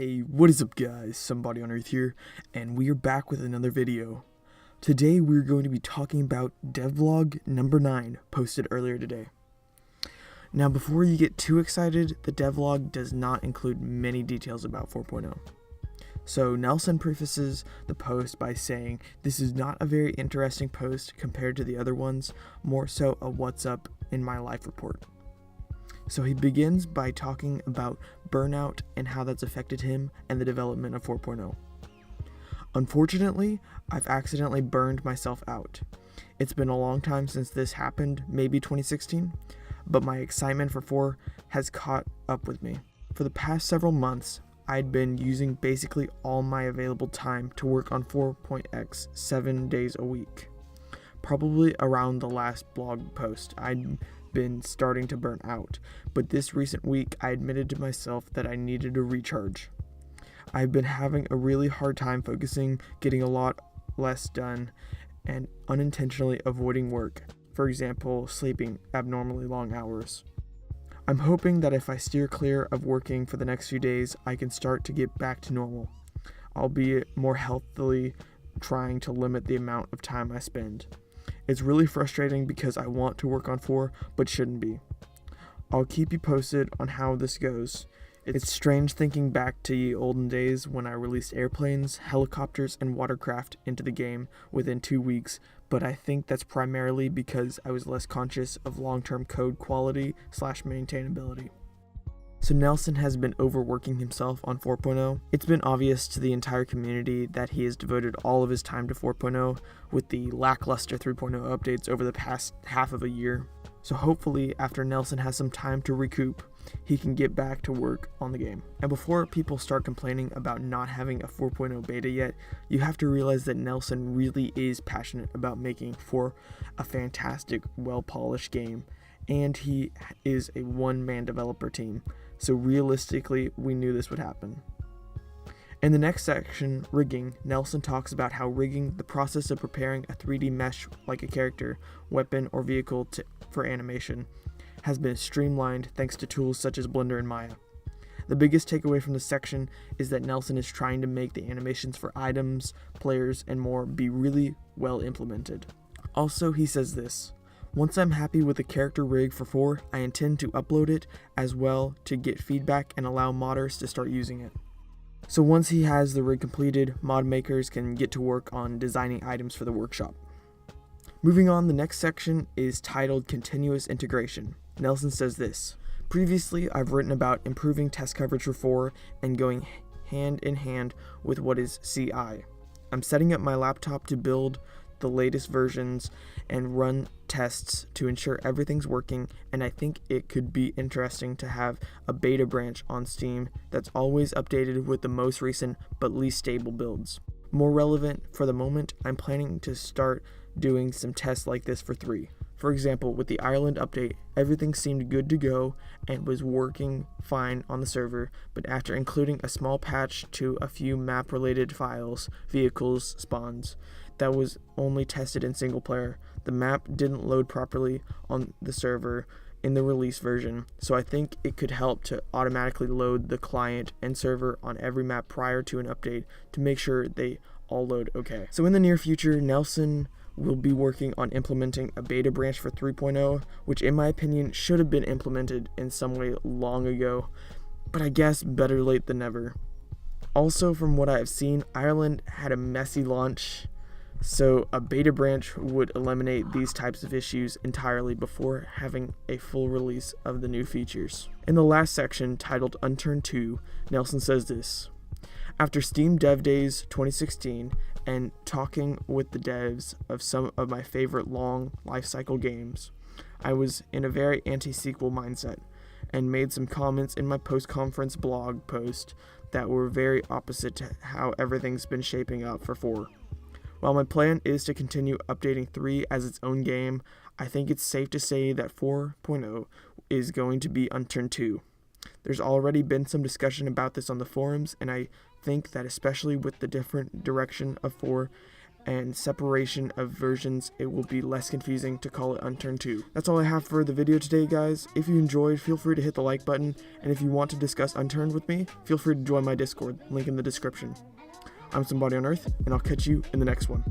Hey, what is up guys, SomebodyOnEarth here, and we are back with another video. Today we're going to be talking about Devlog number 9, posted earlier today. Now before you get too excited, the devlog does not include many details about 4.0. So Nelson prefaces the post by saying this is not a very interesting post compared to the other ones, more so a what's up in my life report. So he begins by talking about burnout and how that's affected him and the development of 4.0. Unfortunately, I've accidentally burned myself out. It's been a long time since this happened, maybe 2016, but my excitement for 4 has caught up with me. For the past several months, I'd been using basically all my available time to work on 4.x 7 days a week. Probably around the last blog post, I'd been starting to burn out, but this recent week I admitted to myself that I needed a recharge. I've been having a really hard time focusing, getting a lot less done, and unintentionally avoiding work, for example, sleeping abnormally long hours. I'm hoping that if I steer clear of working for the next few days, I can start to get back to normal, albeit more healthily trying to limit the amount of time I spend. It's really frustrating because I want to work on 4, but shouldn't be. I'll keep you posted on how this goes. It's strange thinking back to ye olden days when I released airplanes, helicopters, and watercraft into the game within 2 weeks, but I think that's primarily because I was less conscious of long-term code quality / maintainability. So Nelson has been overworking himself on 4.0. It's been obvious to the entire community that he has devoted all of his time to 4.0 with the lackluster 3.0 updates over the past half of a year. So hopefully after Nelson has some time to recoup, he can get back to work on the game. And before people start complaining about not having a 4.0 beta yet, you have to realize that Nelson really is passionate about making 4 a fantastic, well-polished game, and he is a one-man developer team. So realistically, we knew this would happen. In the next section, rigging, Nelson talks about how rigging, the process of preparing a 3D mesh like a character, weapon, or vehicle for animation, has been streamlined thanks to tools such as Blender and Maya. The biggest takeaway from this section is that Nelson is trying to make the animations for items, players, and more be really well implemented. Also, he says this: once I'm happy with the character rig for 4, I intend to upload it as well to get feedback and allow modders to start using it. So once he has the rig completed, mod makers can get to work on designing items for the workshop. Moving on, the next section is titled Continuous Integration. Nelson says this: previously, I've written about improving test coverage for 4 and going hand in hand with what is CI. I'm setting up my laptop to build the latest versions and run tests to ensure everything's working, and I think it could be interesting to have a beta branch on Steam that's always updated with the most recent but least stable builds. More relevant for the moment, I'm planning to start doing some tests like this for 3. For example, with the Ireland update, everything seemed good to go and was working fine on the server, but after including a small patch to a few map-related files, vehicles, spawns, that was only tested in single player, the map didn't load properly on the server in the release version, so I think it could help to automatically load the client and server on every map prior to an update to make sure they all load okay. So in the near future, Nelson will be working on implementing a beta branch for 3.0, which in my opinion should have been implemented in some way long ago, but I guess better late than never. Also, from what I have seen, Ireland had a messy launch, so a beta branch would eliminate these types of issues entirely before having a full release of the new features. In the last section, titled Unturned 2, Nelson says this: after Steam Dev Days 2016 and talking with the devs of some of my favorite long lifecycle games, I was in a very anti-sequel mindset and made some comments in my post-conference blog post that were very opposite to how everything's been shaping up for 4. While my plan is to continue updating 3 as its own game, I think it's safe to say that 4.0 is going to be Unturned 2. There's already been some discussion about this on the forums, and I think that especially with the different direction of 4 and separation of versions, it will be less confusing to call it Unturned 2. That's all I have for the video today, guys. If you enjoyed, feel free to hit the like button, and if you want to discuss Unturned with me, feel free to join my Discord, link in the description. I'm SomebodyOnEarth, and I'll catch you in the next one.